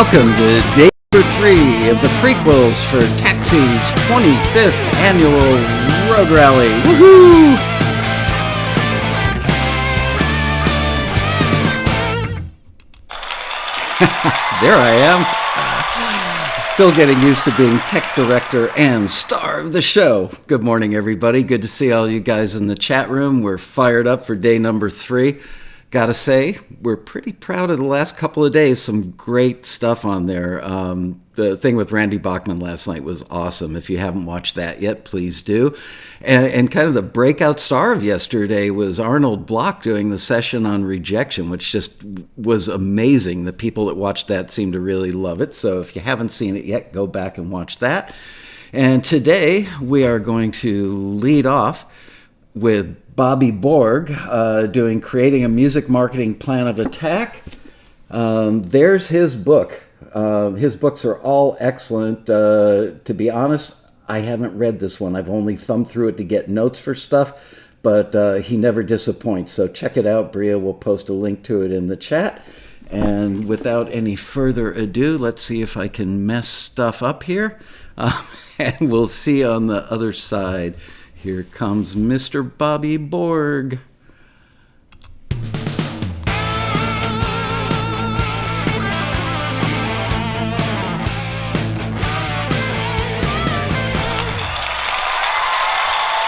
Welcome to day number 3 of the prequels for Taxi's 25th annual road rally. Woohoo! There I am. Still getting used to being tech director and star of the show. Good morning, everybody. Good to see all you guys in the chat room. We're fired up for day number 3. Gotta say, we're pretty proud of the last couple of days. Some great stuff on there. The thing with Randy Bachman last night was awesome. If you haven't watched that yet, please do. And kind of the breakout star of yesterday was Arnold Block doing the session on rejection, which just was amazing. The people that watched that seemed to really love it. So if you haven't seen it yet, go back and watch that. And today we are going to lead off with Bobby Borg doing Creating a Music Marketing Plan of Attack. There's his book. His books are all excellent. To be honest, I haven't read this one. I've only thumbed through it to get notes for stuff, but he never disappoints. So check it out. Bria will post a link to it in the chat. And without any further ado, let's see if I can mess stuff up here. And we'll see you on the other side. Here comes Mr. Bobby Borg.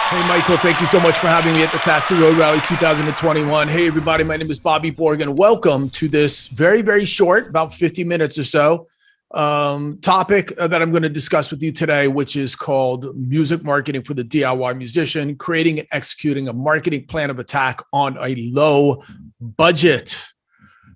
Hey, Michael, thank you so much for having me at the Taxi Road Rally 2021. Hey, everybody, my name is Bobby Borg, and welcome to this very, very short, about 50 minutes or so, topic that I'm going to discuss with you today, which is called music marketing for the DIY musician, creating and executing a marketing plan of attack on a low budget.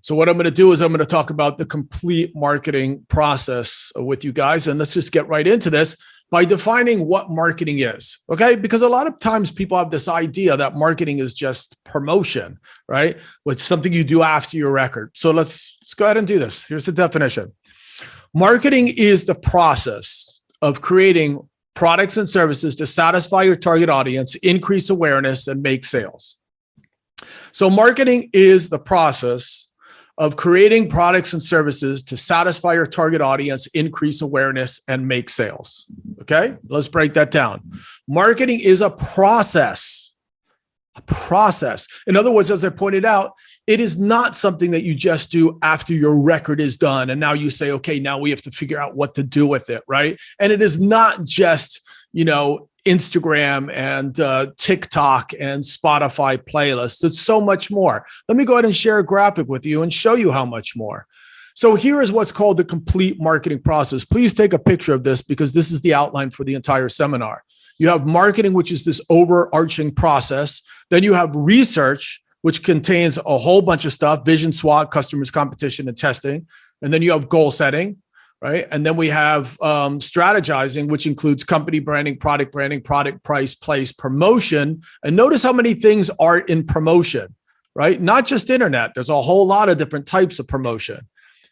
So what I'm going to do is I'm going to talk about the complete marketing process with you guys. And let's just get right into this by defining what marketing is, okay? Because a lot of times people have this idea that marketing is just promotion, right? It's something you do after your record. So let's go ahead and do this. Here's the definition. Marketing is the process of creating products and services to satisfy your target audience, increase awareness, and make sales. So marketing is the process of creating products and services to satisfy your target audience, increase awareness, and make sales. Okay, let's break that down. Marketing is a process. A process. In other words, as I pointed out, it is not something that you just do after your record is done. And now you say, okay, now we have to figure out what to do with it, right? And it is not just, Instagram and TikTok and Spotify playlists. It's so much more. Let me go ahead and share a graphic with you and show you how much more. So here is what's called the complete marketing process. Please take a picture of this because this is the outline for the entire seminar. You have marketing, which is this overarching process. Then you have research, which contains a whole bunch of stuff: vision, SWOT, customers, competition, and testing. And then you have goal setting, right? And then we have strategizing, which includes company branding, product price, place, promotion. And notice how many things are in promotion, right? Not just internet. There's a whole lot of different types of promotion.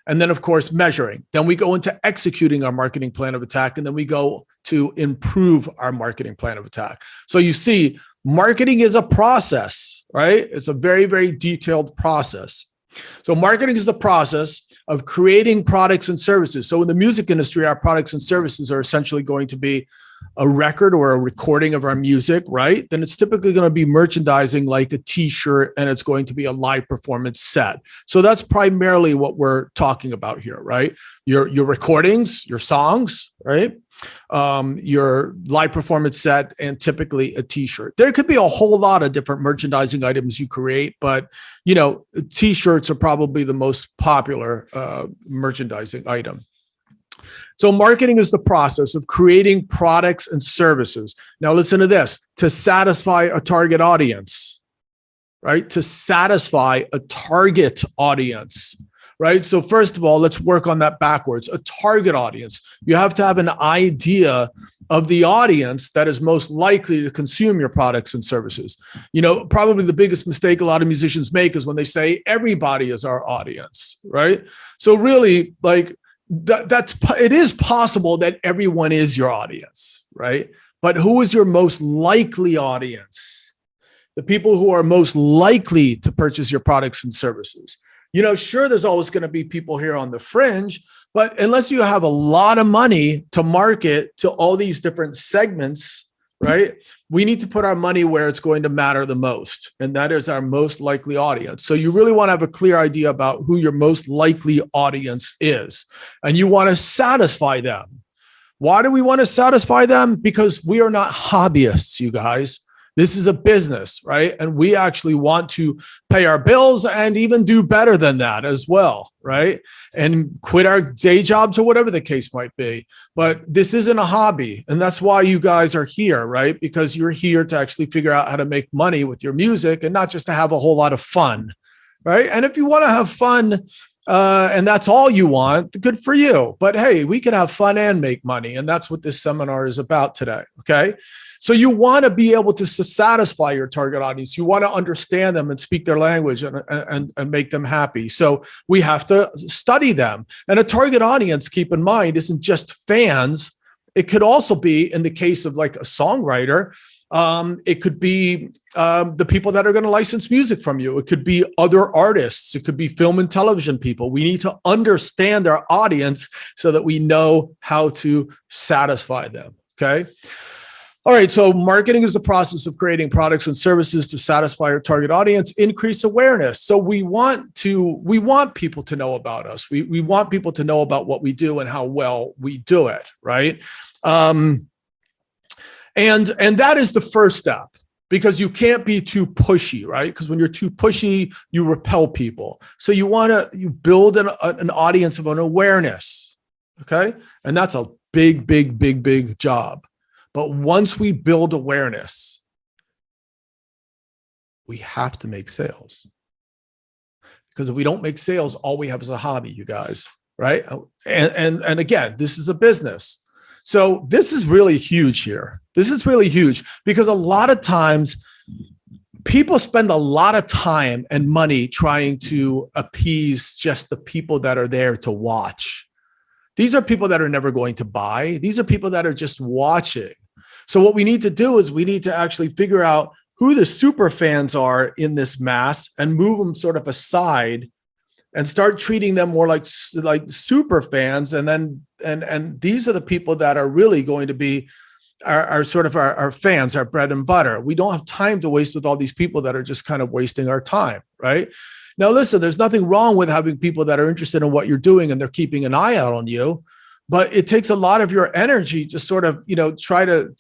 And then, of course, measuring. Then we go into executing our marketing plan of attack. And then we go to improve our marketing plan of attack. So you see, marketing is a process, right? It's a very, very detailed process. So marketing is the process of creating products and services. So in the music industry, our products and services are essentially going to be a record or a recording of our music, right? Then it's typically going to be merchandising like a t-shirt, and it's going to be a live performance set. So that's primarily what we're talking about here, right? Your recordings, your songs, right? Your live performance set, and typically a t-shirt. There could be a whole lot of different merchandising items you create, but t-shirts are probably the most popular merchandising item. So marketing is the process of creating products and services. Now listen to this: to satisfy a target audience, right? To satisfy a target audience. Right? So first of all, let's work on that backwards. A target audience. You have to have an idea of the audience that is most likely to consume your products and services. Probably the biggest mistake a lot of musicians make is when they say everybody is our audience, right? So really, it is possible that everyone is your audience, right? But who is your most likely audience? The people who are most likely to purchase your products and services. Sure, there's always going to be people here on the fringe, But unless you have a lot of money to market to all these different segments, right? We need to put our money where it's going to matter the most. And that is our most likely audience. So you really want to have a clear idea about who your most likely audience is. And you want to satisfy them. Why do we want to satisfy them? Because we are not hobbyists, you guys. This is a business, right? And we actually want to pay our bills and even do better than that as well, right? And quit our day jobs or whatever the case might be. But this isn't a hobby. And that's why you guys are here, right? Because you're here to actually figure out how to make money with your music and not just to have a whole lot of fun, right? And if you want to have fun, and that's all you want, good for you. But hey, we can have fun and make money. And that's what this seminar is about today, okay? So you want to be able to satisfy your target audience. You want to understand them and speak their language and make them happy. So we have to study them. And a target audience, keep in mind, isn't just fans. It could also be, in the case of like a songwriter, it could be the people that are going to license music from you. It could be other artists. It could be film and television people. We need to understand our audience so that we know how to satisfy them. Okay. All right. So marketing is the process of creating products and services to satisfy our target audience, increase awareness. So we want people to know about us. We want people to know about what we do and how well we do it. Right. And that is the first step, because you can't be too pushy, right? Because when you're too pushy, you repel people. So you build an audience of an awareness. Okay. And that's a big job. But once we build awareness, we have to make sales. Because if we don't make sales, all we have is a hobby, you guys, right? And again, this is a business. So this is really huge here. This is really huge because a lot of times people spend a lot of time and money trying to appease just the people that are there to watch. These are people that are never going to buy. These are people that are just watching. So what we need to do is we need to actually figure out who the super fans are in this mass and move them sort of aside and start treating them more like super fans. And then, and these are the people that are really going to be our sort of our fans, our bread and butter. We don't have time to waste with all these people that are just kind of wasting our time, right? Now, listen, there's nothing wrong with having people that are interested in what you're doing and they're keeping an eye out on you. But it takes a lot of your energy to sort of, try to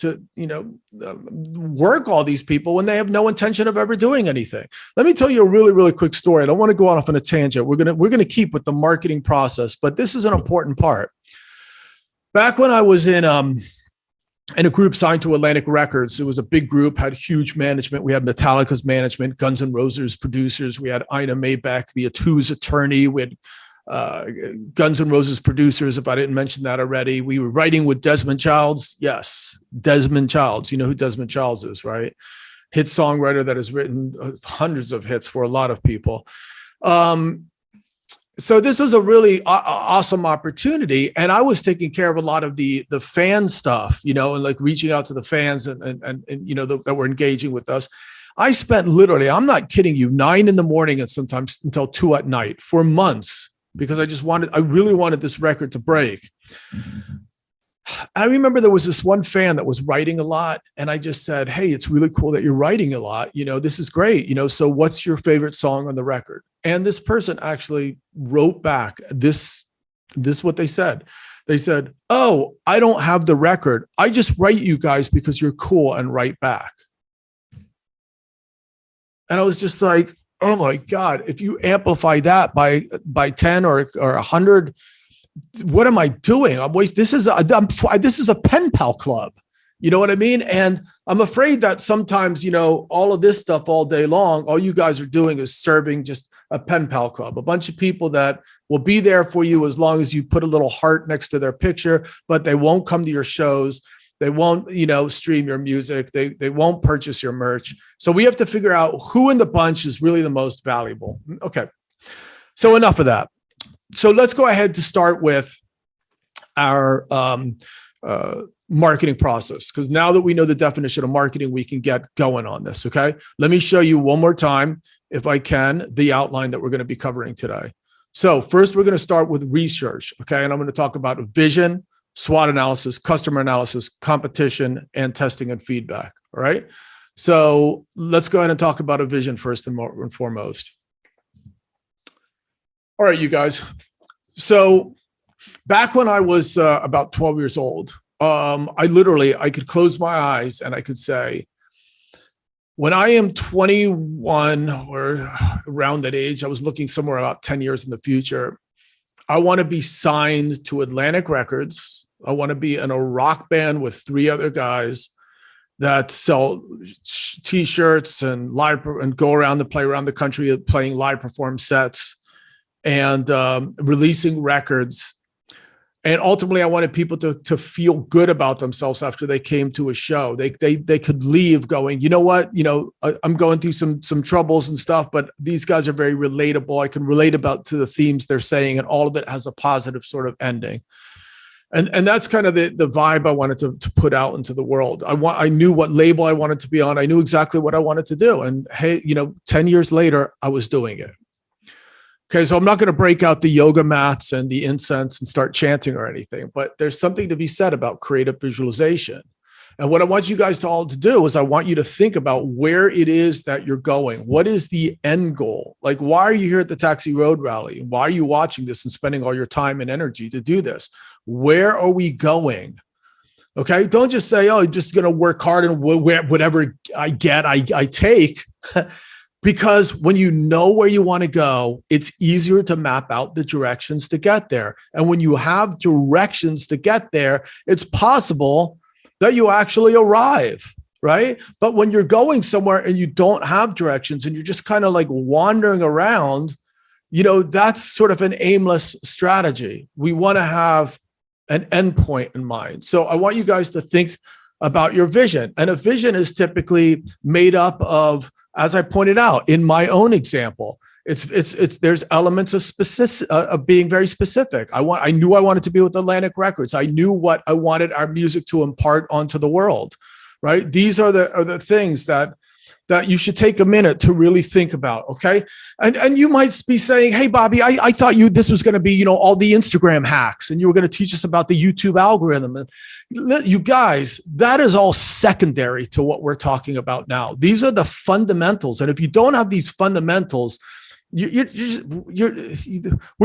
work all these people when they have no intention of ever doing anything. Let me tell you a really, really quick story. I don't want to go off on a tangent. We're gonna keep with the marketing process, but this is an important part. Back when I was in a group signed to Atlantic Records, it was a big group, had huge management. We had Metallica's management, Guns N' Roses producers. We had Ina Maybeck, the Atu's attorney. We had Guns N' Roses producers, if I didn't mention that already. We were writing with Desmond Childs. Yes, Desmond Childs. You know who Desmond Childs is, right? Hit songwriter that has written hundreds of hits for a lot of people. So this was a really awesome opportunity. And I was taking care of a lot of the fan stuff, and like reaching out to the fans and that were engaging with us. I spent literally, I'm not kidding you, 9 a.m. and sometimes until 2 p.m. for months, because I really wanted this record to break. I remember there was this one fan that was writing a lot, and I just said, "Hey, it's really cool that you're writing a lot. This is great. So what's your favorite song on the record?" And this person actually wrote back this what they said. They said, "Oh, I don't have the record. I just write you guys because you're cool and write back." And I was just like, oh my God, if you amplify that by 10 or 100, what am I doing? This is a pen pal club. You know what I mean? And I'm afraid that sometimes, all of this stuff all day long, all you guys are doing is serving just a pen pal club, a bunch of people that will be there for you as long as you put a little heart next to their picture, but they won't come to your shows. They won't, stream your music. They won't purchase your merch. So we have to figure out who in the bunch is really the most valuable. Okay. So enough of that. So let's go ahead to start with our marketing process, because now that we know the definition of marketing, we can get going on this. Okay. Let me show you one more time, if I can, the outline that we're going to be covering today. So first, we're going to start with research, okay? And I'm going to talk about vision, SWOT analysis, customer analysis, competition, and testing and feedback, all right? So let's go ahead and talk about a vision first and foremost. All right, you guys. So back when I was about 12 years old, I could close my eyes and I could say, when I am 21 or around that age, I was looking somewhere about 10 years in the future. I want to be signed to Atlantic Records. I want to be in a rock band with 3 other guys that sell T-shirts and go around play around the country playing live perform sets and releasing records. And ultimately, I wanted people to feel good about themselves after they came to a show. They could leave going, you know what, I'm going through some troubles and stuff, but these guys are very relatable. I can relate to the themes they're saying, and all of it has a positive sort of ending. And that's kind of the vibe I wanted to put out into the world. I knew what label I wanted to be on. I knew exactly what I wanted to do. And hey, 10 years later, I was doing it. Okay, so I'm not going to break out the yoga mats and the incense and start chanting or anything, but there's something to be said about creative visualization. And what I want you guys to do is I want you to think about where it is that you're going. What is the end goal? Like, why are you here at the Taxi Road Rally? Why are you watching this and spending all your time and energy to do this? Where are we going? Okay, don't just say, oh, I'm just going to work hard and whatever I get, I take. Because when you know where you want to go, it's easier to map out the directions to get there. And when you have directions to get there, it's possible that you actually arrive, right? But when you're going somewhere and you don't have directions and you're just kind of like wandering around, that's sort of an aimless strategy. We want to have an endpoint in mind. So I want you guys to think about your vision. And a vision is typically made up of, as I pointed out in my own example, there's elements of being very specific. I knew I wanted to be with Atlantic Records. I knew what I wanted our music to impart onto the world, right? These are the things that you should take a minute to really think about, okay? And you might be saying, hey, Bobby, I thought this was going to be, all the Instagram hacks, and you were going to teach us about the YouTube algorithm. And you guys, that is all secondary to what we're talking about now. These are the fundamentals. And if you don't have these fundamentals, we're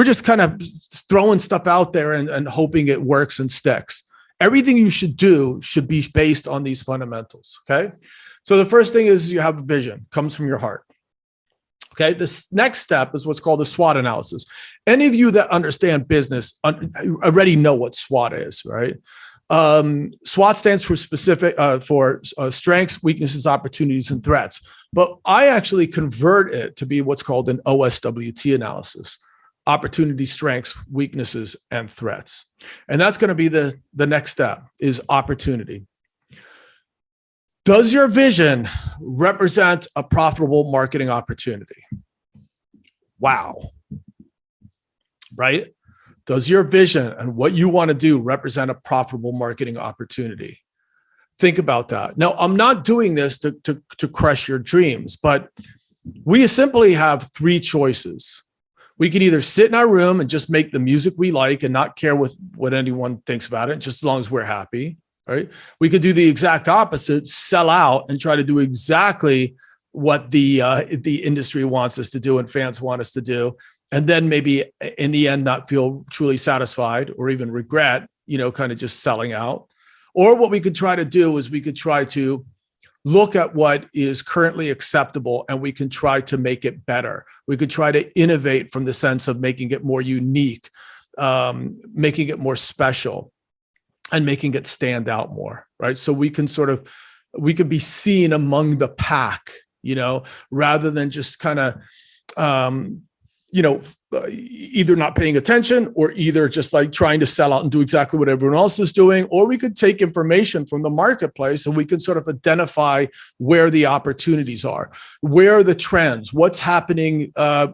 just kind of throwing stuff out there and hoping it works and sticks. Everything you should do should be based on these fundamentals, okay? So the first thing is you have a vision, comes from your heart. Okay, this next step is what's called the SWOT analysis. Any of you that understand business already know what SWOT is, right? SWOT stands for strengths, weaknesses, opportunities, and threats. But I actually convert it to be what's called an OSWT analysis: opportunities, strengths, weaknesses, and threats. And that's going to be the next step, is opportunity. Does your vision represent a profitable marketing opportunity? Wow. Right? Does your vision and what you want to do represent a profitable marketing opportunity? Think about that. Now, I'm not doing this to crush your dreams, but we simply have 3 choices. We can either sit in our room and just make the music we like and not care what anyone thinks about it, just as long as we're happy. Right? We could do the exact opposite, sell out and try to do exactly what the industry wants us to do and fans want us to do. And then maybe in the end, not feel truly satisfied or even regret, kind of just selling out. Or what we could try to do is we could try to look at what is currently acceptable and we can try to make it better. We could try to innovate from the sense of making it more unique, making it more special, and making it stand out more, right? So we could be seen among the pack, rather than just kind of, either not paying attention or either just like trying to sell out and do exactly what everyone else is doing. Or we could take information from the marketplace and we can sort of identify where the opportunities are, where are the trends, what's happening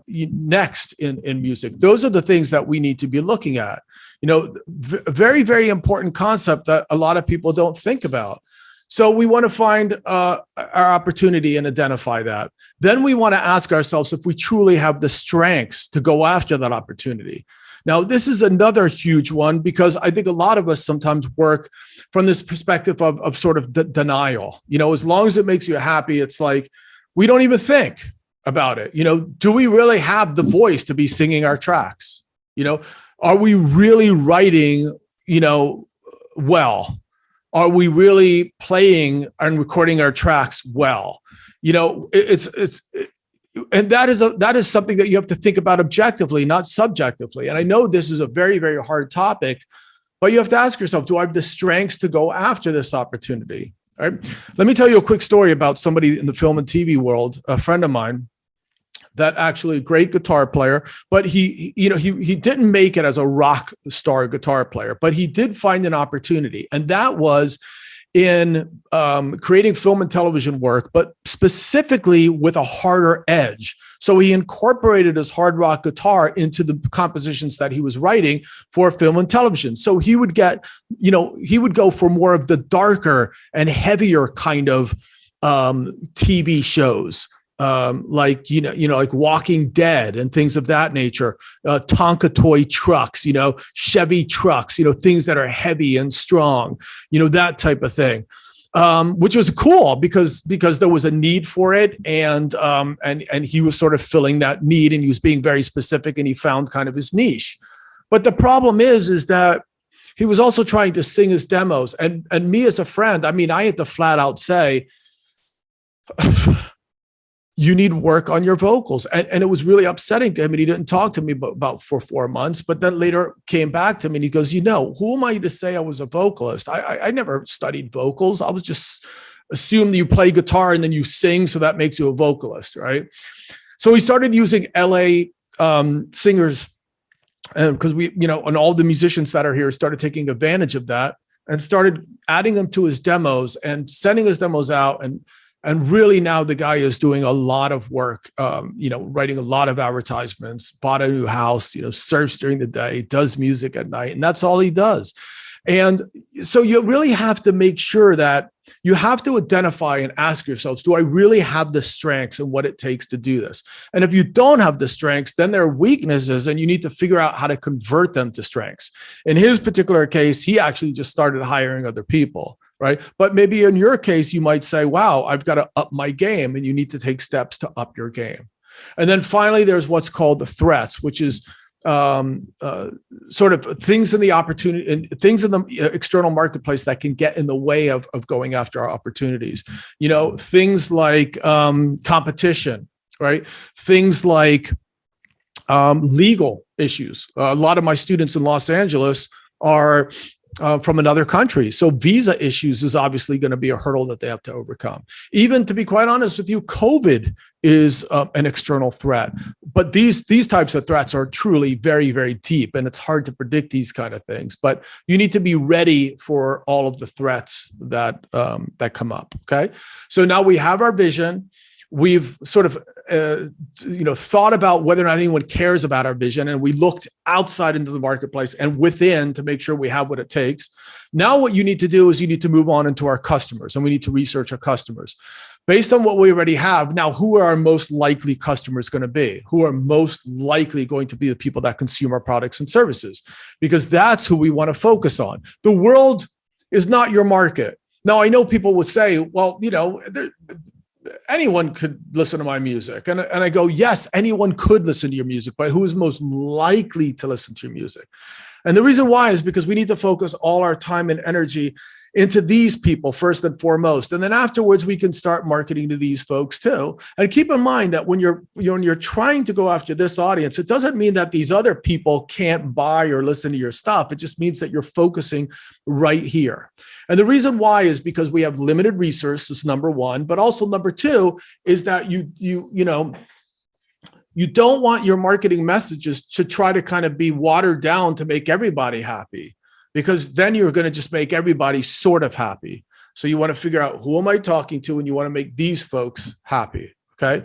next in music. Those are the things that we need to be looking at. Very, very important concept that a lot of people don't think about. So we want to find our opportunity and identify that. Then we want to ask ourselves if we truly have the strengths to go after that opportunity. Now, this is another huge one because I think a lot of us sometimes work from this perspective of sort of denial. As long as it makes you happy, it's like we don't even think about it. Do we really have the voice to be singing our tracks? Are we really writing, well? Are we really playing and recording our tracks well? And that is something that you have to think about objectively, not subjectively. And I know this is a very, very hard topic, but you have to ask yourself, do I have the strengths to go after this opportunity? All right. Let me tell you a quick story about somebody in the film and TV world, a friend of mine, that actually a great guitar player, but he didn't make it as a rock star guitar player, but he did find an opportunity. And that was in creating film and television work, but specifically with a harder edge. So he incorporated his hard rock guitar into the compositions that he was writing for film and television. So he would go for more of the darker and heavier kind of TV shows. Like Walking Dead and things of that nature, Tonka toy trucks, Chevy trucks, things that are heavy and strong, that type of thing, which was cool because there was a need for it. And he was sort of filling that need, and he was being very specific, and he found kind of his niche. But the problem is that he was also trying to sing his demos, and me as a friend, I had to flat out say, you need work on your vocals. And it was really upsetting to him. And he didn't talk to me about for 4 months, but then later came back to me and he goes, who am I to say I was a vocalist? I never studied vocals. I was just assumed that you play guitar and then you sing. So that makes you a vocalist, right? So he started using LA singers, because and all the musicians that are here started taking advantage of that and started adding them to his demos and sending his demos out. And really now the guy is doing a lot of work, writing a lot of advertisements, bought a new house, surfs during the day, does music at night, and that's all he does. And so you really have to make sure that you have to identify and ask yourselves, do I really have the strengths and what it takes to do this? And if you don't have the strengths, then there are weaknesses and you need to figure out how to convert them to strengths. In his particular case, he actually just started hiring other people. Right. But maybe in your case, you might say, wow, I've got to up my game, and you need to take steps to up your game. And then finally, there's what's called the threats, which is sort of things in the opportunity and things in the external marketplace that can get in the way of going after our opportunities. Things like competition, right? Things like legal issues. A lot of my students in Los Angeles are from another country. So visa issues is obviously going to be a hurdle that they have to overcome. Even, to be quite honest with you, COVID is an external threat. But these types of threats are truly very, very deep, and it's hard to predict these kind of things. But you need to be ready for all of the threats that come up. Okay, so now we have our vision. We've sort of, thought about whether or not anyone cares about our vision, and we looked outside into the marketplace and within to make sure we have what it takes. Now, what you need to do is you need to move on into our customers, and we need to research our customers. Based on what we already have, now, who are our most likely customers going to be? Who are most likely going to be the people that consume our products and services? Because that's who we want to focus on. The world is not your market. Now, I know people will say, well, anyone could listen to my music. And I go, yes, anyone could listen to your music, but who is most likely to listen to your music? And the reason why is because we need to focus all our time and energy into these people first and foremost. And then afterwards, we can start marketing to these folks too. And keep in mind that when you're trying to go after this audience, it doesn't mean that these other people can't buy or listen to your stuff. It just means that you're focusing right here. And the reason why is because we have limited resources, number one, but also number two is that you don't want your marketing messages to try to kind of be watered down to make everybody happy, because then you're going to just make everybody sort of happy. So you want to figure out, who am I talking to? And you want to make these folks happy. Okay.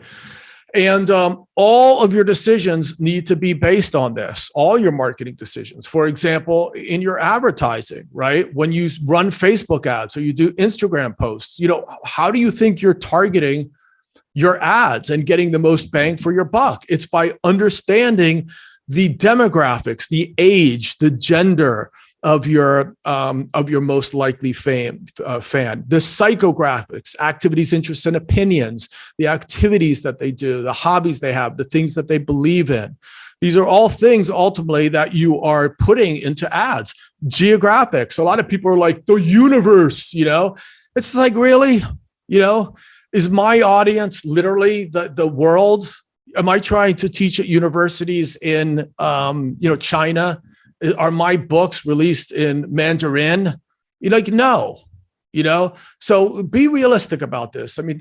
And all of your decisions need to be based on this, all your marketing decisions. For example, in your advertising, right? When you run Facebook ads or you do Instagram posts, how do you think you're targeting your ads and getting the most bang for your buck? It's by understanding the demographics, the age, the gender of your most likely fan, the psychographics, activities, interests, and opinions, the activities that they do, the hobbies they have, the things that they believe in. These are all things ultimately that you are putting into ads. Geographics. A lot of people are like, the universe, it's like, really, is my audience literally the world? Am I trying to teach at universities in, China? Are my books released in Mandarin? No, so be realistic about this. I mean,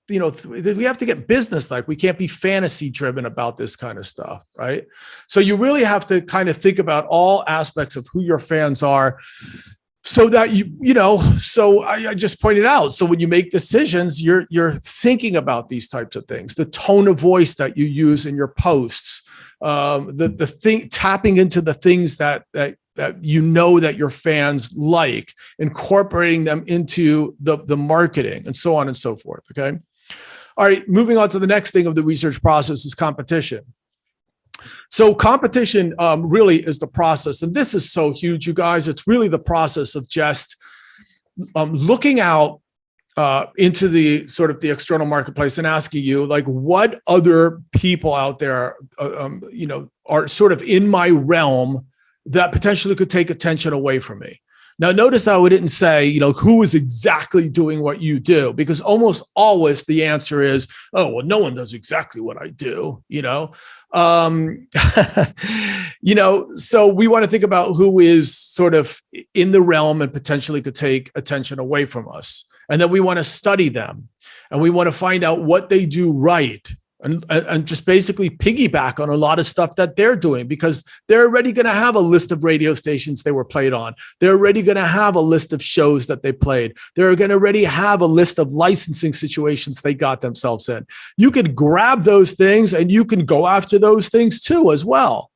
we have to get business-like. We can't be fantasy driven about this kind of stuff, right? So you really have to kind of think about all aspects of who your fans are, so that so I just pointed out. So when you make decisions, you're thinking about these types of things, the tone of voice that you use in your posts, tapping into the things that that your fans like, incorporating them into the marketing, and so on and so forth. Okay. All right. Moving on to the next thing of the research process is competition. So competition really is the process, and this is so huge, you guys. It's really the process of just looking out into the sort of the external marketplace and asking you, like, what other people out there, are sort of in my realm that potentially could take attention away from me. Now, notice how we didn't say, who is exactly doing what you do, because almost always the answer is, oh, well, no one does exactly what I do, so we want to think about who is sort of in the realm and potentially could take attention away from us. And then we want to study them, and we want to find out what they do right, and just basically piggyback on a lot of stuff that they're doing, because they're already going to have a list of radio stations they were played on. They're already going to have a list of shows that they played. They're going to already have a list of licensing situations they got themselves in. You can grab those things and you can go after those things too as well.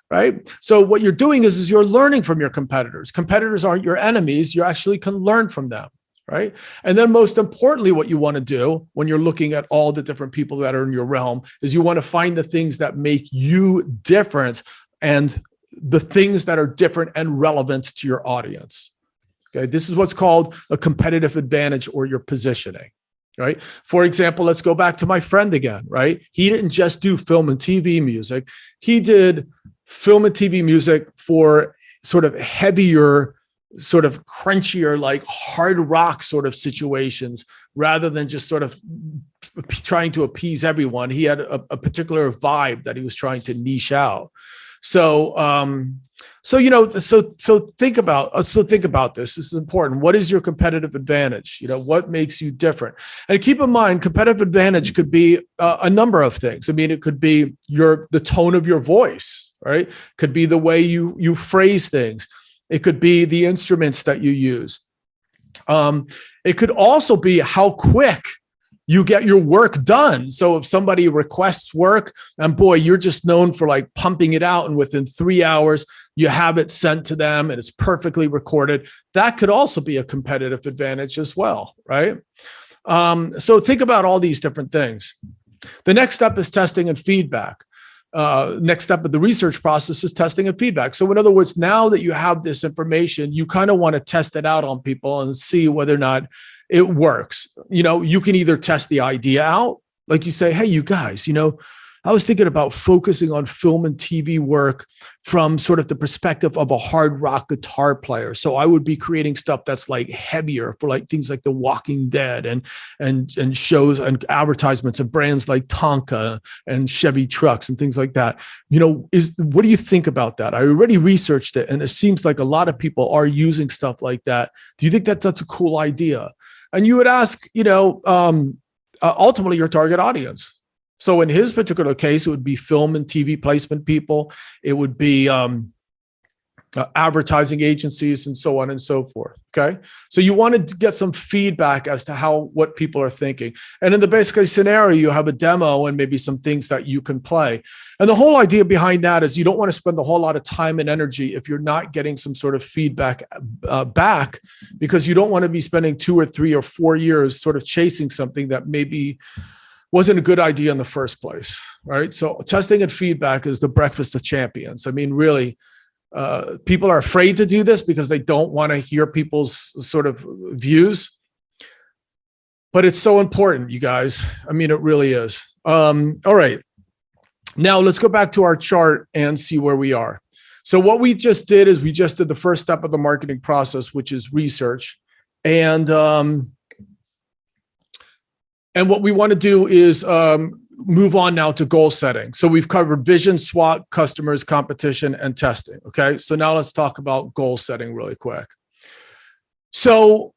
Right. So what you're doing is you're learning from your competitors. Competitors aren't your enemies. You actually can learn from them. Right. And then most importantly, what you want to do when you're looking at all the different people that are in your realm is you want to find the things that make you different and the things that are different and relevant to your audience. Okay. This is what's called a competitive advantage, or your positioning. Right. For example, let's go back to my friend again. Right. He didn't just do film and TV music. He did film and TV music for sort of heavier, sort of crunchier, like hard rock sort of situations, rather than just sort of trying to appease everyone. He had a particular vibe that he was trying to niche out. So think about this. This is important. What is your competitive advantage? What makes you different? And keep in mind, competitive advantage could be a number of things. I mean, it could be the tone of your voice, right? Could be the way you phrase things. It could be the instruments that you use. It could also be how quick you get your work done. So if somebody requests work, and boy, you're just known for like pumping it out, and within 3 hours, you have it sent to them and it's perfectly recorded. That could also be a competitive advantage as well, right? So think about all these different things. The next step is testing and feedback. Next step of the research process is testing and feedback. So in other words, now that you have this information, you kind of want to test it out on people and see whether or not it works. You can either test the idea out, like you say, hey, you guys, I was thinking about focusing on film and TV work from sort of the perspective of a hard rock guitar player. So I would be creating stuff that's like heavier for like things like The Walking Dead and shows and advertisements of brands like Tonka and Chevy trucks and things like that. What do you think about that? I already researched it, and it seems like a lot of people are using stuff like that. Do you think that's a cool idea? And you would ask, ultimately your target audience. So in his particular case, it would be film and TV placement people. It would be advertising agencies, and so on and so forth. Okay. So you want to get some feedback as to what people are thinking. And in the basic case scenario, you have a demo and maybe some things that you can play. And the whole idea behind that is you don't want to spend a whole lot of time and energy if you're not getting some sort of feedback back, because you don't want to be spending 2 or 3 or 4 years sort of chasing something that maybe wasn't a good idea in the first place, right? So testing and feedback is the breakfast of champions. I mean, really, people are afraid to do this because they don't want to hear people's sort of views, but it's so important, you guys. I mean, it really is. All right. Now let's go back to our chart and see where we are. So what we just did is we just did the first step of the marketing process, which is research. And what we want to do is move on now to goal setting. So we've covered vision, SWOT, customers, competition, and testing. Okay. So now let's talk about goal setting really quick. So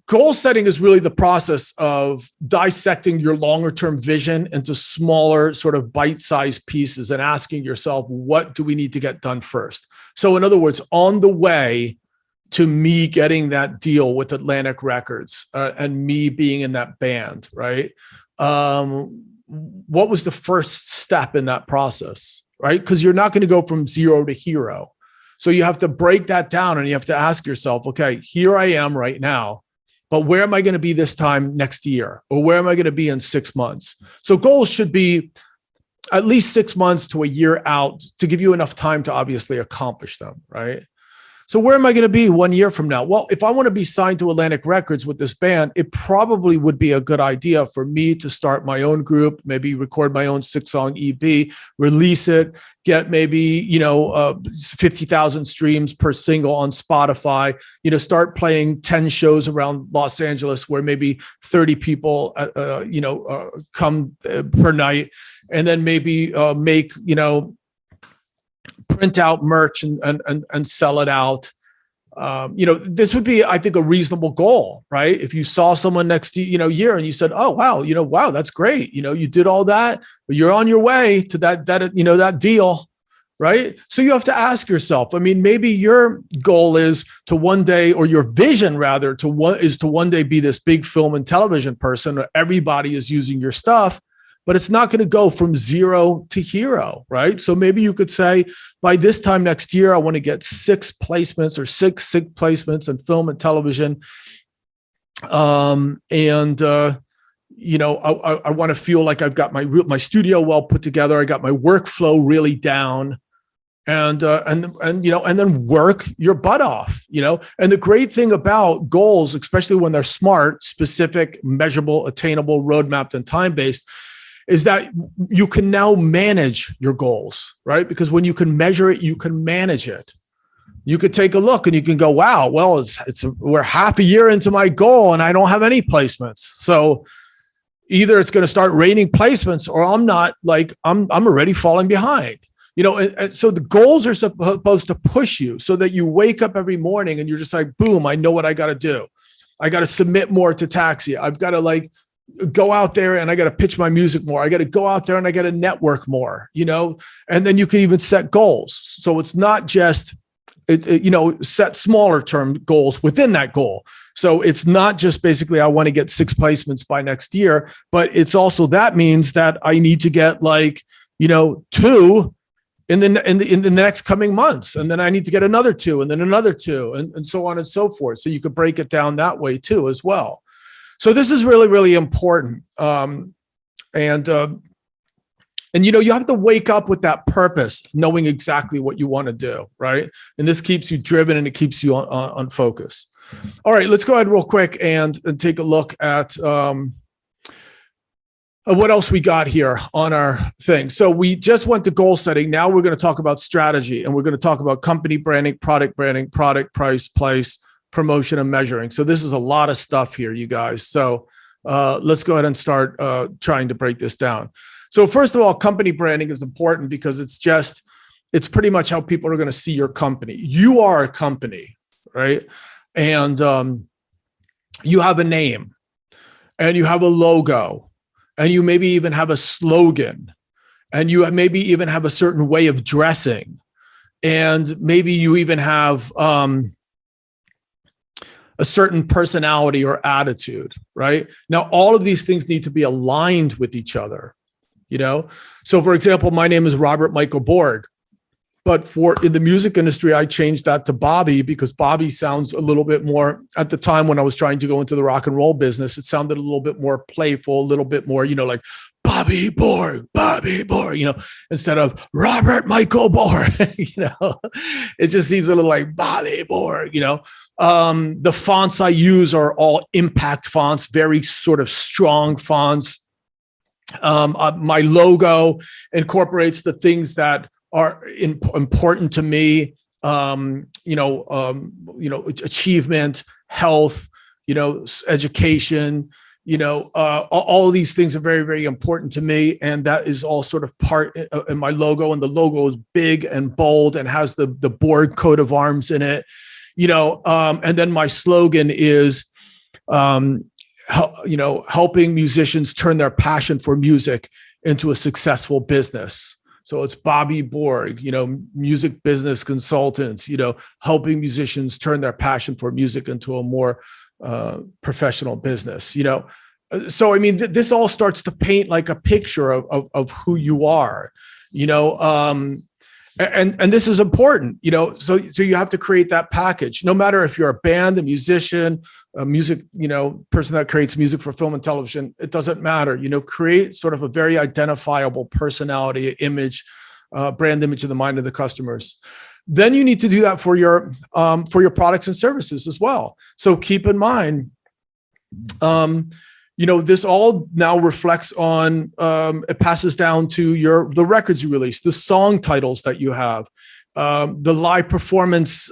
goal setting is really the process of dissecting your longer term vision into smaller sort of bite-sized pieces and asking yourself, what do we need to get done first? So in other words, on the way to me getting that deal with Atlantic Records and me being in that band, right? What was the first step in that process, right? Because you're not going to go from zero to hero. So you have to break that down and you have to ask yourself, okay, here I am right now, but where am I going to be this time next year? Or where am I going to be in 6 months? So goals should be at least 6 months to a year out to give you enough time to obviously accomplish them, right? So where am I going to be 1 year from now? Well, if I want to be signed to Atlantic Records with this band, it probably would be a good idea for me to start my own group, maybe record my own 6-song EP, release it, get maybe, 50,000 streams per single on Spotify, start playing 10 shows around Los Angeles where maybe 30 people, come per night, and then maybe make, print out merch and sell it out. This would be, I think, a reasonable goal, right? If you saw someone next year and you said, oh, wow, that's great. You did all that, but you're on your way to that deal, right? So you have to ask yourself, I mean, maybe your goal is to one day, or your vision rather, is to one day be this big film and television person where everybody is using your stuff. But it's not going to go from zero to hero, right? So maybe you could say, by this time next year, I want to get 6 placements or six placements in film and television. I want to feel like I've got my studio well put together. I got my workflow really down, and then work your butt off, And the great thing about goals, especially when they're smart, specific, measurable, attainable, roadmapped, and time-based, is that you can now manage your goals, right? Because when you can measure it, you can manage it. You could take a look and you can go, wow, well, we're half a year into my goal and I don't have any placements. So either it's going to start raining placements, or I'm already falling behind. And so the goals are supposed to push you so that you wake up every morning and you're just like, boom, I know what I got to do. I got to submit more to Taxi. I've got to go out there and I got to pitch my music more. I got to go out there and I got to network more, and then you can even set goals. So it's not just, set smaller term goals within that goal. So it's not just basically, I want to get 6 placements by next year, but it's also, that means that I need to get 2 in the next coming months. And then I need to get another 2 and then another 2 and so on and so forth. So you could break it down that way too, as well. So this is really, really important. You have to wake up with that purpose, knowing exactly what you want to do, right? And this keeps you driven and it keeps you on focus. All right, let's go ahead real quick and take a look at what else we got here on our thing. So we just went to goal setting. Now we're going to talk about strategy, and we're going to talk about company branding, product, price, place, promotion, and measuring. So this is a lot of stuff here, you guys. So let's go ahead and start trying to break this down. So first of all, company branding is important because it's pretty much how people are going to see your company. You are a company, right? And you have a name, and you have a logo, and you maybe even have a slogan, and you maybe even have a certain way of dressing. and maybe you even have a certain personality or attitude, right? Now, all of these things need to be aligned with each other, So for example, my name is Robert Michael Borg, but in the music industry, I changed that to Bobby because Bobby sounds a little bit more, at the time when I was trying to go into the rock and roll business, it sounded a little bit more playful, a little bit more, like Bobby Borg, instead of Robert Michael Borg, it just seems a little like Bobby Borg, the fonts I use are all impact fonts, very sort of strong fonts. My logo incorporates the things that are important to me, achievement, health, education, all of these things are very, very important to me. And that is all sort of part in my logo. And the logo is big and bold and has the Borg coat of arms in it, and then my slogan is, helping musicians turn their passion for music into a successful business. So it's Bobby Borg, music business consultants, helping musicians turn their passion for music into a more professional business, So, I mean, this all starts to paint like a picture of who you are, and this is important, so you have to create that package, no matter if you're a band, a musician, a music, person that creates music for film and television, it doesn't matter, create sort of a very identifiable personality, image, brand image in the mind of the customers. Then you need to do that for your products and services as well. So keep in mind, this all now reflects on, it passes down to the records you release, the song titles that you have, the live performance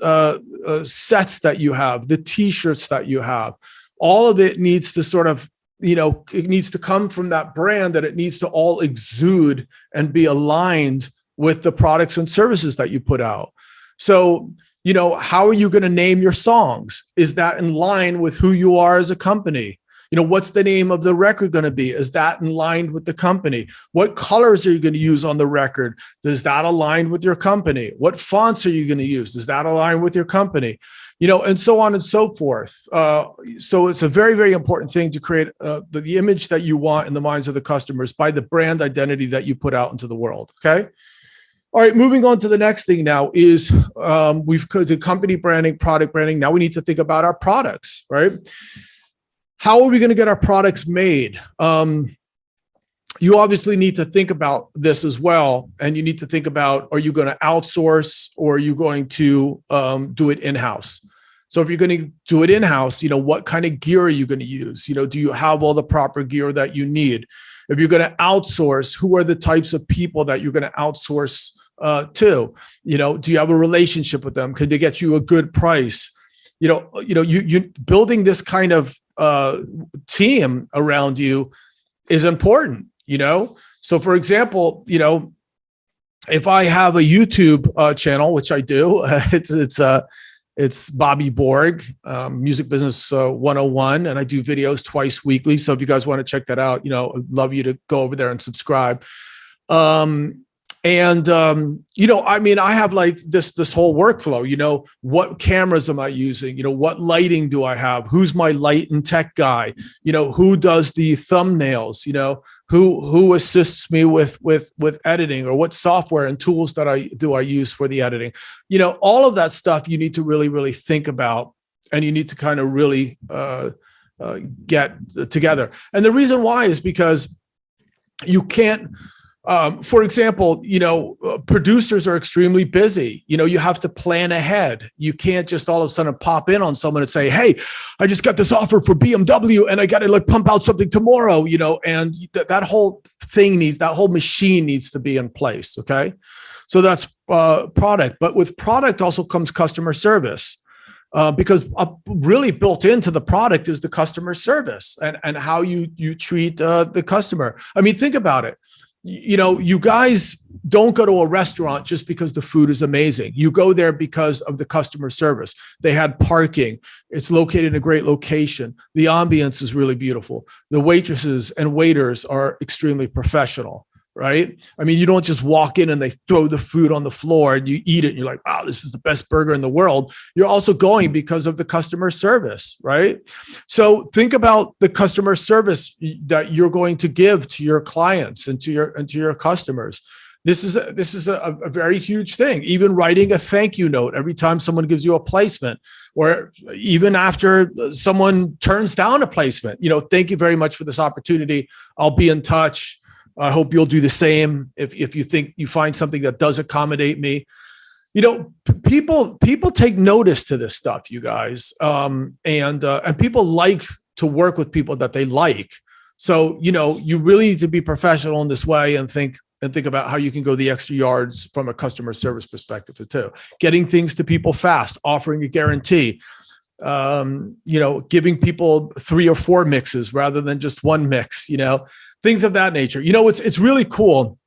sets that you have, the t-shirts that you have. All of it needs to sort of, it needs to come from that brand, that it needs to all exude and be aligned with the products and services that you put out. So, how are you going to name your songs? Is that in line with who you are as a company? What's the name of the record going to be? Is that in line with the company? What colors are you going to use on the record? Does that align with your company? What fonts are you going to use? Does that align with your company? And so on and so forth. So it's a very, very important thing to create the image that you want in the minds of the customers by the brand identity that you put out into the world. Okay. All right, moving on to the next thing now is we've the company branding, product branding. Now we need to think about our products, right? How are we going to get our products made? You obviously need to think about this as well. And you need to think about, are you going to outsource or are you going to do it in-house? So if you're going to do it in-house, what kind of gear are you going to use? Do you have all the proper gear that you need? If you're going to outsource, who are the types of people that you're going to outsource to? Do you have a relationship with them? Could they get you a good price? You building this kind of team around you is important, So for example, if I have a YouTube channel, which I do, it's Bobby Borg, Music Business 101, and I do videos twice weekly. So if you guys want to check that out, I'd love you to go over there and subscribe. I have like this whole workflow, what cameras am I using? What lighting do I have? Who's my light and tech guy? Who does the thumbnails? Who assists me with editing, or what software and tools that I use for the editing? All of that stuff you need to really, really think about, and you need to kind of really get together. And the reason why is because you can't, for example, producers are extremely busy. You have to plan ahead. You can't just all of a sudden pop in on someone and say, "Hey, I just got this offer for BMW and I got to pump out something tomorrow," and that whole thing that whole machine needs to be in place. Okay. So that's product, but with product also comes customer service. Because really built into the product is the customer service and how you treat the customer. I mean, think about it. You guys don't go to a restaurant just because the food is amazing. You go there because of the customer service. They had parking. It's located in a great location. The ambience is really beautiful. The waitresses and waiters are extremely professional, right? I mean, you don't just walk in and they throw the food on the floor and you eat it and you're like, wow, this is the best burger in the world. You're also going because of the customer service, right? So think about the customer service that you're going to give to your clients and to your customers. This is a very huge thing. Even writing a thank you note every time someone gives you a placement, or even after someone turns down a placement, thank you very much for this opportunity. I'll be in touch. I hope you'll do the same if you think you find something that does accommodate me. People take notice to this stuff, you guys, and people like to work with people that they like. So you really need to be professional in this way and think about how you can go the extra yards from a customer service perspective too. Getting things to people fast, offering a guarantee. Giving people 3 or 4 mixes rather than just one mix, things of that nature. It's really cool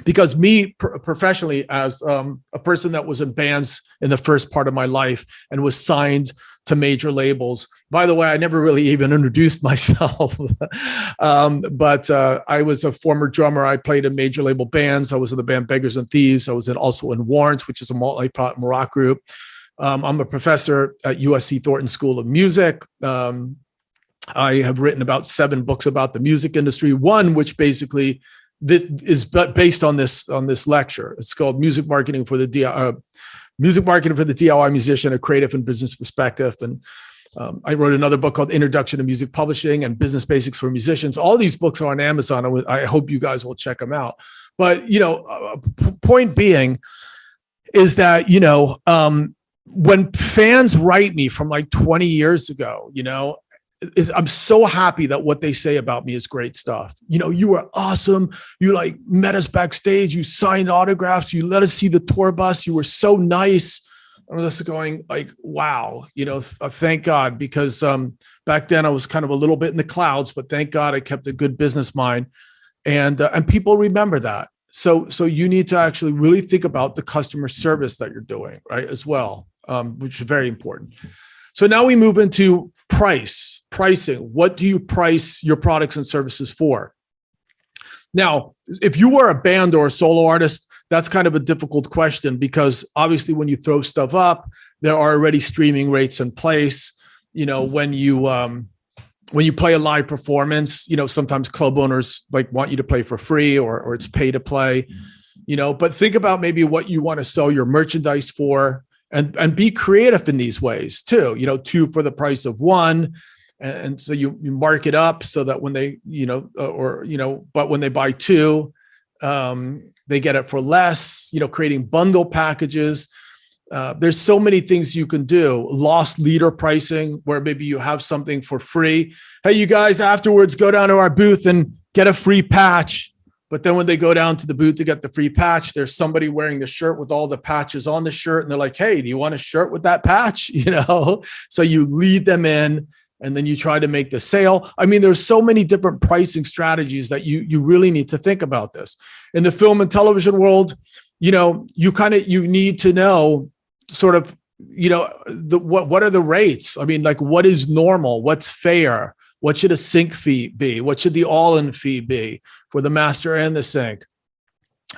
because me professionally, as a person that was in bands in the first part of my life and was signed to major labels. By the way, I never really even introduced myself, but I was a former drummer. I played in major label bands. I was in the band Beggars and Thieves. I was also in Warrant, which is a multi-platinum rock group. I'm a professor at USC Thornton School of Music. I have written about 7 books about the music industry. One, which basically this is based on this lecture. It's called Music Marketing for the DIY Musician: A Creative and Business Perspective. And I wrote another book called Introduction to Music Publishing and Business Basics for Musicians. All these books are on Amazon. I hope you guys will check them out. But point being is that when fans write me from like 20 years ago, I'm so happy that what they say about me is great stuff. You were awesome. You met us backstage. You signed autographs. You let us see the tour bus. You were so nice. I'm just going like, wow, thank God, because back then I was kind of a little bit in the clouds, but thank God I kept a good business mind, and people remember that. So you need to actually really think about the customer service that you're doing, right, as well, which is very important. So now we move into pricing. What do you price your products and services for? Now, if you were a band or a solo artist, that's kind of a difficult question, because obviously when you throw stuff up, there are already streaming rates in place. When you play a live performance, sometimes club owners want you to play for free or it's pay to play, but think about maybe what you want to sell your merchandise for. And be creative in these ways too, 2 for the price of 1. And so you mark it up so that when they, but when they buy 2, they get it for less, creating bundle packages. There's so many things you can do. Lost leader pricing, where maybe you have something for free. Hey, you guys, afterwards, go down to our booth and get a free patch. But then when they go down to the booth to get the free patch, there's somebody wearing the shirt with all the patches on the shirt. And they're like, hey, do you want a shirt with that patch? So you lead them in and then you try to make the sale. I mean, there's so many different pricing strategies that you really need to think about this. In the film and television world, you need to know sort of, what are the rates? I mean, what is normal? What's fair? What should a sync fee be? What should the all-in fee be for the master and the sync?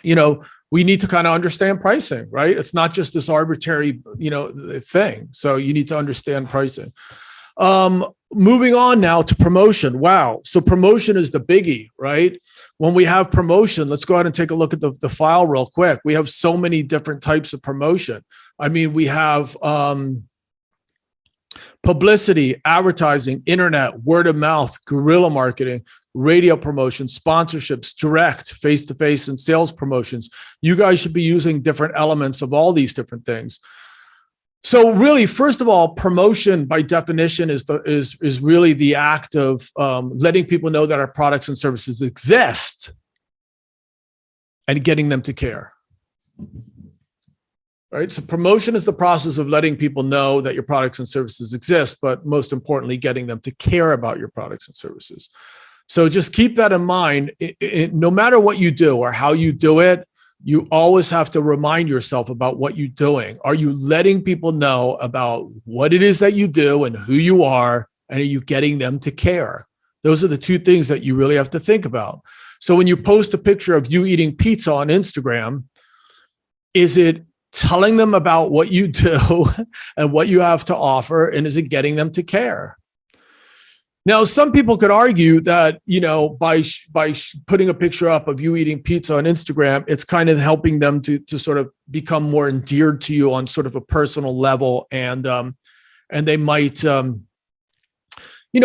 We need to kind of understand pricing, right? It's not just this arbitrary, thing. So you need to understand pricing. Moving on now to promotion. Wow. So promotion is the biggie, right? When we have promotion, let's go ahead and take a look at the file real quick. We have so many different types of promotion. I mean, we have, publicity, advertising, internet, word of mouth, guerrilla marketing, radio promotion, sponsorships, direct, face-to-face, and sales promotions. You guys should be using different elements of all these different things. So really, first of all, promotion by definition is really the act of letting people know that our products and services exist and getting them to care. Right. So promotion is the process of letting people know that your products and services exist, but most importantly, getting them to care about your products and services. So just keep that in mind. No matter what you do or how you do it, you always have to remind yourself about what you're doing. Are you letting people know about what it is that you do and who you are? And are you getting them to care? Those are the two things that you really have to think about. So when you post a picture of you eating pizza on Instagram, is it telling them about what you do and what you have to offer? And is it getting them to care? Now, some people could argue that, by putting a picture up of you eating pizza on Instagram, it's kind of helping them to sort of become more endeared to you on sort of a personal level. And they might,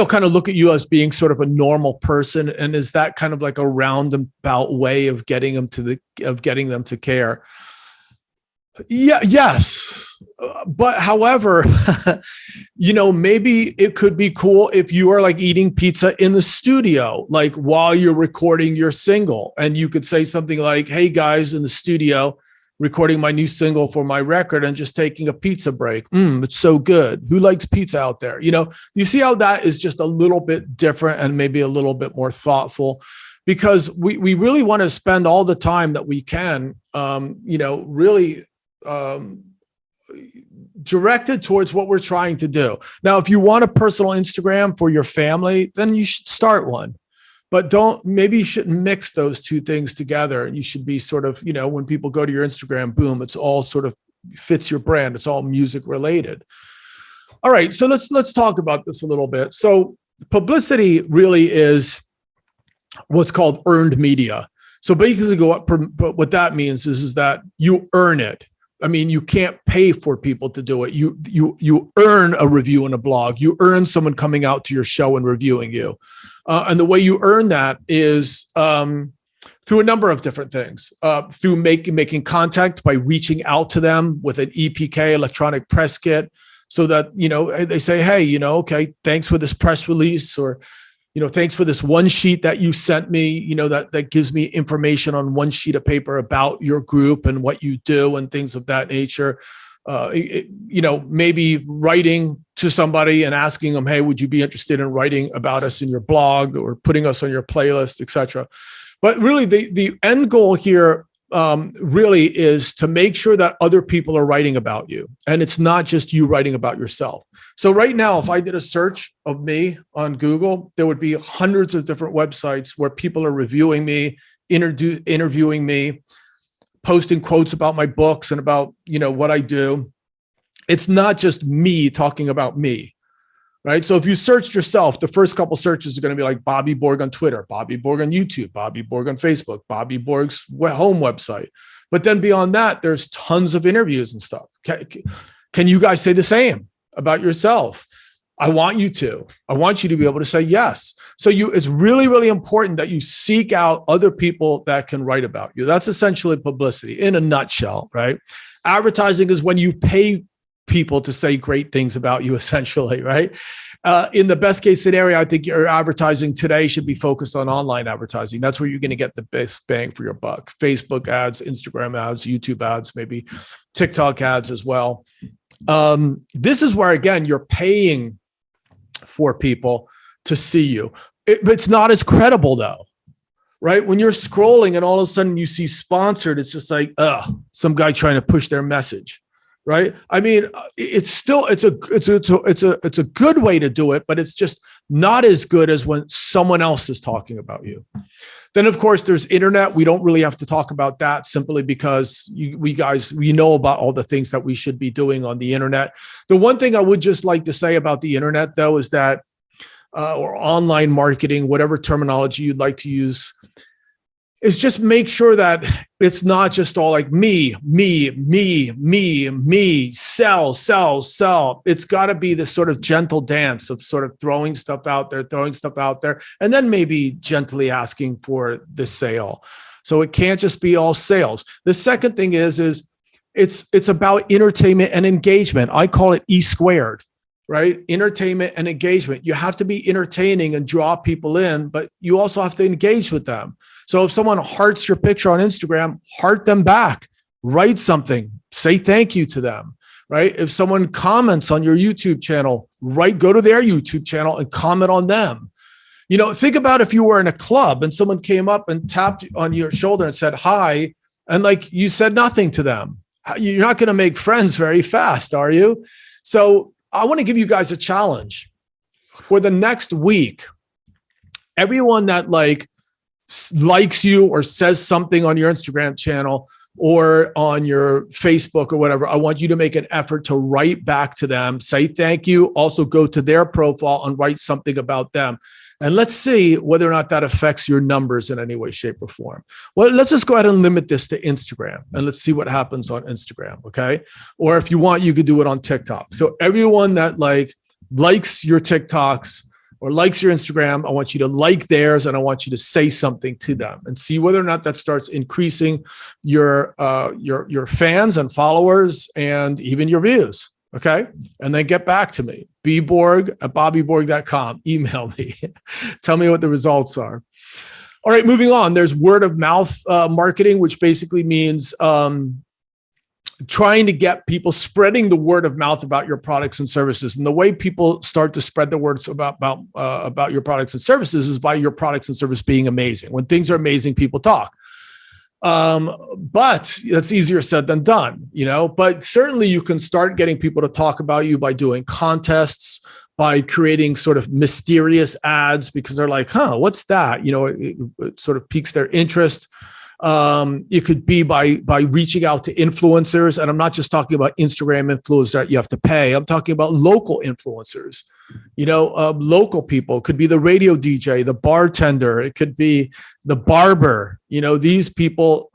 kind of look at you as being sort of a normal person. And is that kind of like a roundabout way of getting them to care? Yeah, yes. But however, maybe it could be cool if you are like eating pizza in the studio, like while you're recording your single, and you could say something like, "Hey guys, in the studio, recording my new single for my record and just taking a pizza break. It's so good. Who likes pizza out there?" You see how that is just a little bit different and maybe a little bit more thoughtful, because we really want to spend all the time that we can, really directed towards what we're trying to do. Now, if you want a personal Instagram for your family, then you should start one. But maybe you shouldn't mix those two things together. You should be sort of, when people go to your Instagram, boom, it's all sort of fits your brand. It's all music related. All right. So let's talk about this a little bit. So publicity really is what's called earned media. So basically what that means is that you earn it. I mean, you can't pay for people to do it. You earn a review in a blog. You earn someone coming out to your show and reviewing you. And the way you earn that is through a number of different things, through making contact by reaching out to them with an EPK, electronic press kit, so that, they say, "Hey, okay, thanks for this press release," or, "Thanks for this one sheet that you sent me, that gives me information on one sheet of paper about your group and what you do," and things of that nature. Maybe writing to somebody and asking them, "Hey, would you be interested in writing about us in your blog or putting us on your playlist," etc. But really, the end goal here really is to make sure that other people are writing about you, and it's not just you writing about yourself. So right now, if I did a search of me on Google, there would be hundreds of different websites where people are reviewing me, interviewing me, posting quotes about my books and about, what I do. It's not just me talking about me, right? So if you searched yourself, the first couple searches are going to be like Bobby Borg on Twitter, Bobby Borg on YouTube, Bobby Borg on Facebook, Bobby Borg's home website. But then beyond that, there's tons of interviews and stuff. Can you guys say the same about yourself? I want you to be able to say yes. So it's really, really important that you seek out other people that can write about you. That's essentially publicity in a nutshell, right? Advertising is when you pay people to say great things about you, essentially, right? In the best case scenario, I think your advertising today should be focused on online advertising. That's where you're going to get the best bang for your buck. Facebook ads, Instagram ads, YouTube ads, maybe TikTok ads as well. This is where, again, you're paying for people to see you. It's not as credible though, right? When you're scrolling and all of a sudden you see sponsored, it's just like, some guy trying to push their message, right? I mean, it's a good way to do it, but it's just not as good as when someone else is talking about you. Then, of course, there's internet. We don't really have to talk about that simply because we know about all the things that we should be doing on the internet. The one thing I would just like to say about the internet, though, is that, or online marketing, whatever terminology you'd like to use, is just make sure that it's not just all like me, sell. It's got to be this sort of gentle dance of sort of throwing stuff out there, and then maybe gently asking for the sale. So it can't just be all sales. The second thing is it's about entertainment and engagement. I call it E squared, right? Entertainment and engagement. You have to be entertaining and draw people in, but you also have to engage with them. So if someone hearts your picture on Instagram, heart them back, write something, say thank you to them, right? If someone comments on your YouTube channel, go to their YouTube channel and comment on them. Think about if you were in a club and someone came up and tapped on your shoulder and said, hi, and like you said nothing to them. You're not going to make friends very fast, are you? So I want to give you guys a challenge. For the next week, everyone that likes you or says something on your Instagram channel or on your Facebook or whatever, I want you to make an effort to write back to them, say thank you, also go to their profile and write something about them. And let's see whether or not that affects your numbers in any way, shape, or form. Well, let's just go ahead and limit this to Instagram and let's see what happens on Instagram, okay? Or if you want, you could do it on TikTok. So everyone that likes your TikToks or likes your Instagram, I want you to like theirs and I want you to say something to them and see whether or not that starts increasing your fans and followers and even your views. Okay. And then get back to me, bborg@bobbyborg.com. Email me. Tell me what the results are. All right. Moving on. There's word of mouth marketing, which basically means trying to get people spreading the word of mouth about your products and services. And the way people start to spread the words about your products and services is by your products and service being amazing. When things are amazing, people talk. But that's easier said than done, but certainly you can start getting people to talk about you by doing contests, by creating sort of mysterious ads because they're like, what's that? It sort of piques their interest. It could be by reaching out to influencers. And I'm not just talking about Instagram influencers that you have to pay. I'm talking about local influencers, local people. It could be the radio DJ, the bartender. It could be the barber. These people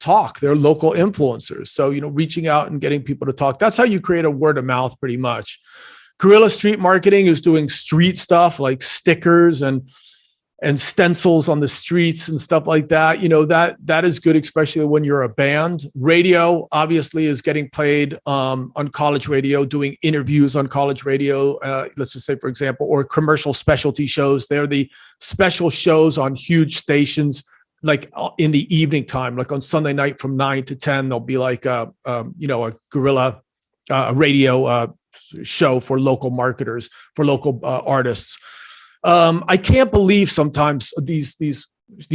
talk. They're local influencers. So, reaching out and getting people to talk. That's how you create a word of mouth pretty much. Guerrilla street marketing is doing street stuff like stickers and stencils on the streets and stuff like that. That is good, especially when you're a band. Radio obviously is getting played on college radio, doing interviews on college radio. Let's just say, for example, or commercial specialty shows. They're the special shows on huge stations, like in the evening time, like on Sunday night from 9 to 10, there'll be like a guerrilla radio show for local marketers, for local artists. I can't believe sometimes these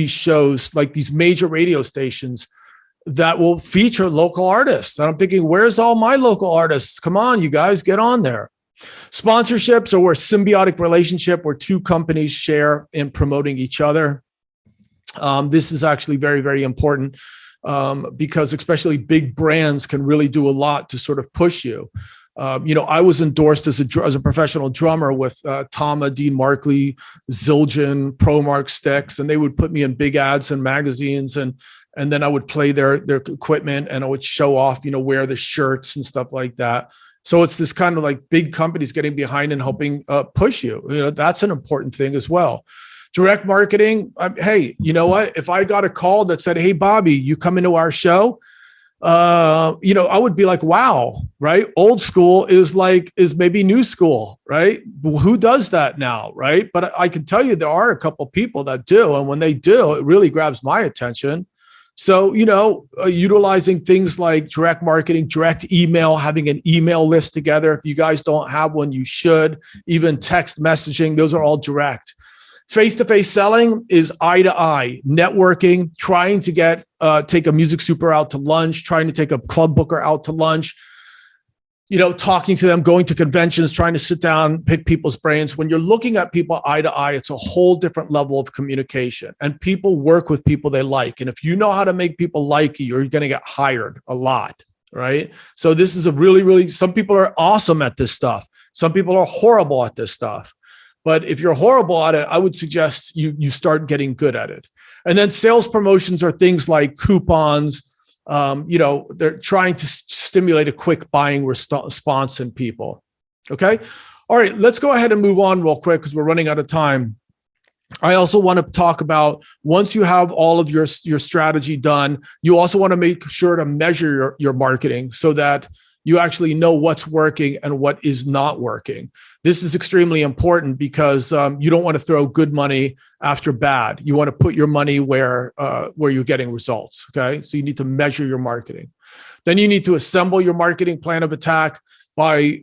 shows, like these major radio stations that will feature local artists. And I'm thinking, where's all my local artists? Come on, you guys, get on there. Sponsorships are where symbiotic relationship where two companies share in promoting each other. This is actually very, very important because especially big brands can really do a lot to sort of push you. I was endorsed as a professional drummer with Tama, Dean Markley, Zildjian, ProMark Sticks, and they would put me in big ads and magazines, and then I would play their equipment and I would show off, wear the shirts and stuff like that. So it's this kind of like big companies getting behind and helping push you. That's an important thing as well. Direct marketing. Hey, you know what? If I got a call that said, "Hey, Bobby, you come into our show," I would be like, wow, right? Old school is maybe new school, right? Who does that now, right? But I can tell you there are a couple of people that do. And when they do, it really grabs my attention. So, utilizing things like direct marketing, direct email, having an email list together. If you guys don't have one, you should. Even text messaging, those are all direct. Face-to-face selling is eye-to-eye networking, trying to take a music super out to lunch, trying to take a club booker out to lunch, talking to them, going to conventions, trying to sit down, pick people's brains. When you're looking at people eye-to-eye, it's a whole different level of communication, and people work with people they like. And if you know how to make people like you, you're going to get hired a lot, right? So this is a really, really, some people are awesome at this stuff. Some people are horrible at this stuff. But if you're horrible at it, I would suggest you start getting good at it. And then sales promotions are things like coupons. They're trying to stimulate a quick buying response in people. Okay. All right. Let's go ahead and move on real quick because we're running out of time. I also want to talk about once you have all of your strategy done, you also want to make sure to measure your marketing so that you actually know what's working and what is not working. This is extremely important because you don't want to throw good money after bad. You want to put your money where you're getting results. Okay, so you need to measure your marketing. Then you need to assemble your marketing plan of attack by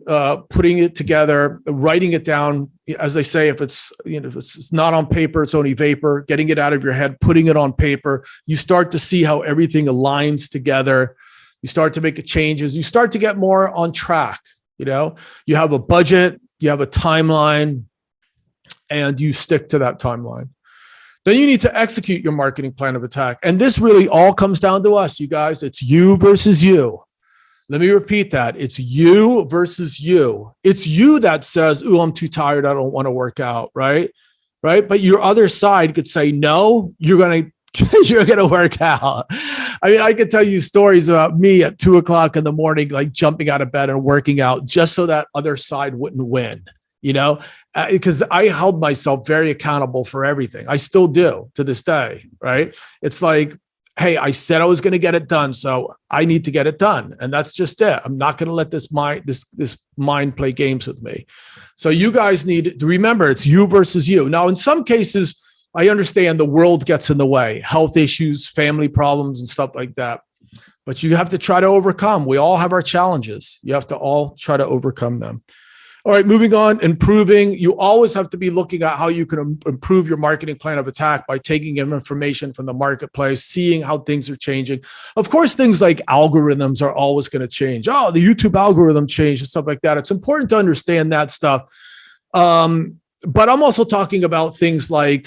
putting it together, writing it down. As they say, if it's not on paper, it's only vapor. Getting it out of your head, putting it on paper. You start to see how everything aligns together. You start to make changes. You start to get more on track. You have a budget, you have a timeline, and you stick to that timeline. Then you need to execute your marketing plan of attack. And this really all comes down to us, you guys. It's you versus you. Let me repeat that. It's you versus you. It's you that says, "Ooh, I'm too tired. I don't want to work out," right? Right. But your other side could say, "No, you're going to work out." I mean, I could tell you stories about me at 2:00 in the morning, like jumping out of bed and working out just so that other side wouldn't win, because I held myself very accountable for everything. I still do to this day. Right. It's like, hey, I said I was going to get it done, so I need to get it done. And that's just it. I'm not going to let this mind play games with me. So you guys need to remember, it's you versus you. Now, in some cases, I understand the world gets in the way, health issues, family problems, and stuff like that. But you have to try to overcome. We all have our challenges. You have to all try to overcome them. All right, moving on, improving. You always have to be looking at how you can improve your marketing plan of attack by taking in information from the marketplace, seeing how things are changing. Of course, things like algorithms are always going to change. Oh, the YouTube algorithm changed and stuff like that. It's important to understand that stuff. But I'm also talking about things like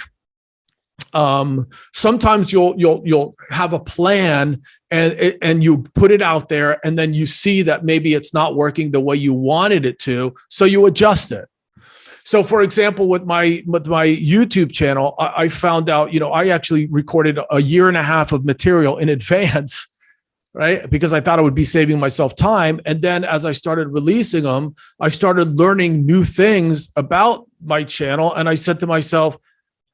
sometimes you'll have a plan and you put it out there, and then you see that maybe it's not working the way you wanted it to, so you adjust it. So, for example, with my YouTube channel, I found out, I actually recorded a year and a half of material in advance, right? Because I thought I would be saving myself time. And then as I started releasing them, I started learning new things about my channel, and I said to myself,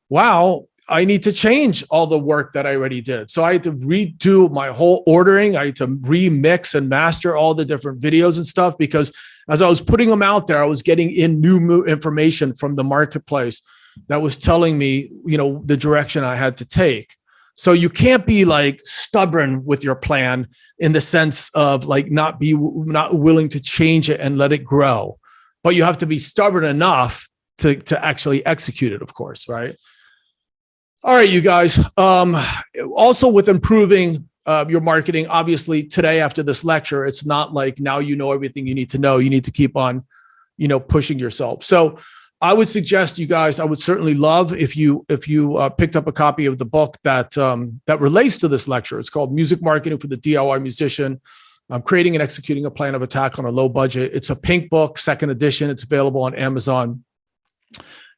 wow, I need to change all the work that I already did. So I had to redo my whole ordering. I had to remix and master all the different videos and stuff, because as I was putting them out there, I was getting in new information from the marketplace that was telling me, the direction I had to take. So you can't be like stubborn with your plan in the sense of like not willing to change it and let it grow. But you have to be stubborn enough to actually execute it, of course, right? All right, you guys. Also with improving your marketing, obviously today after this lecture, it's not like now you know everything you need to know. You need to keep on, pushing yourself. So I would suggest you guys, I would certainly love if you picked up a copy of the book that relates to this lecture. It's called Music Marketing for the DIY Musician. Creating and Executing a Plan of Attack on a Low Budget. It's a pink book, second edition. It's available on Amazon.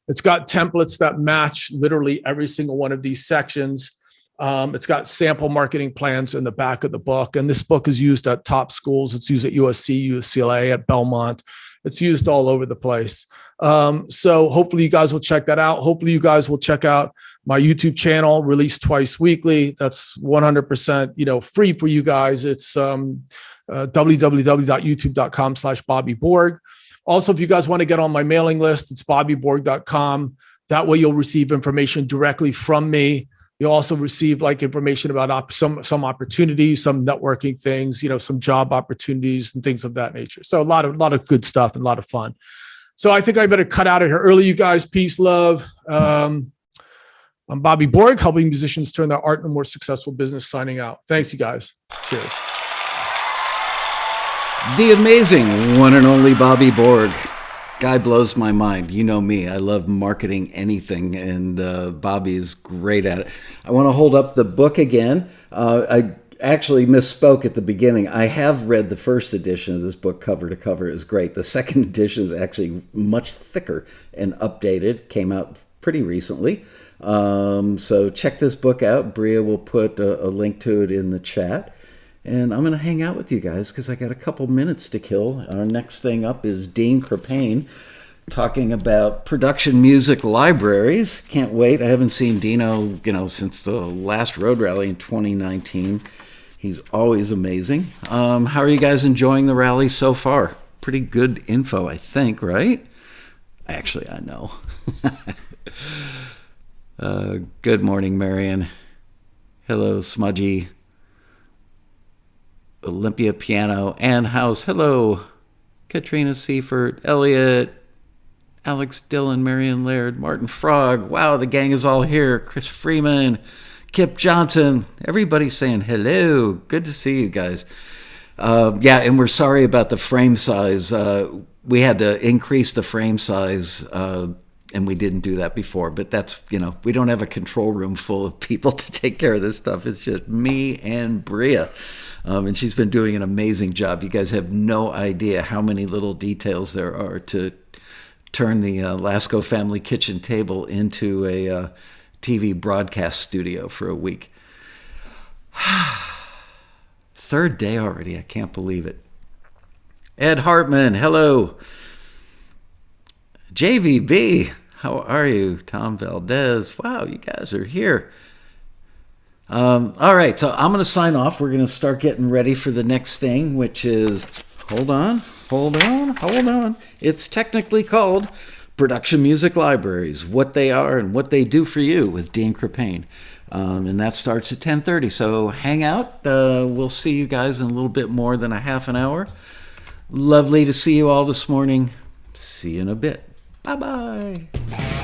It's got templates that match literally every single one of these sections. It's got sample marketing plans in the back of the book. And this book is used at top schools. It's used at USC, UCLA, at Belmont. It's used all over the place. So hopefully you guys will check that out. Hopefully you guys will check out my YouTube channel, released twice weekly. That's 100%, free for you guys. It's www.youtube.com/Bobby Borg. Also, if you guys want to get on my mailing list, it's bobbyborg.com. That way you'll receive information directly from me. You'll also receive information about some opportunities, some networking things, some job opportunities and things of that nature. So a lot of good stuff and a lot of fun. So I think I better cut out of here early, you guys. Peace, love. I'm Bobby Borg, helping musicians turn their art into a more successful business. Signing out. Thanks, you guys. Cheers. The amazing one and only Bobby Borg. Guy blows my mind. You know me. I love marketing anything, and Bobby is great at it. I want to hold up the book again. I actually misspoke at the beginning. I have read the first edition of this book cover to cover. It is great. The second edition is actually much thicker and updated. Came out pretty recently. So check this book out. Bria will put a link to it in the chat. And I'm going to hang out with you guys because I got a couple minutes to kill. Our next thing up is Dean Crepane talking about production music libraries. Can't wait. I haven't seen Dino, since the last Road Rally in 2019. He's always amazing. How are you guys enjoying the rally so far? Pretty good info, I think, right? Actually, I know. Good morning, Marion. Hello, Smudgy. Olympia Piano, Ann House, hello, Katrina Seifert, Elliot, Alex Dillon, Marion Laird, Martin Frog, wow, the gang is all here, Chris Freeman, Kip Johnson, everybody's saying hello, good to see you guys. And we're sorry about the frame size. We had to increase the frame size And we didn't do that before, but that's, we don't have a control room full of people to take care of this stuff. It's just me and Bria. And she's been doing an amazing job. You guys have no idea how many little details there are to turn the Lasco family kitchen table into a TV broadcast studio for a week. Third day already. I can't believe it. Ed Hartman, hello. JVB, how are you? Tom Valdez, wow, you guys are here. All right, so I'm going to sign off. We're going to start getting ready for the next thing, which is, hold on. It's technically called Production Music Libraries, what they are and what they do for you with Dean Crepane. And that starts at 10:30, so hang out. We'll see you guys in a little bit more than a half an hour. Lovely to see you all this morning. See you in a bit. Bye-bye.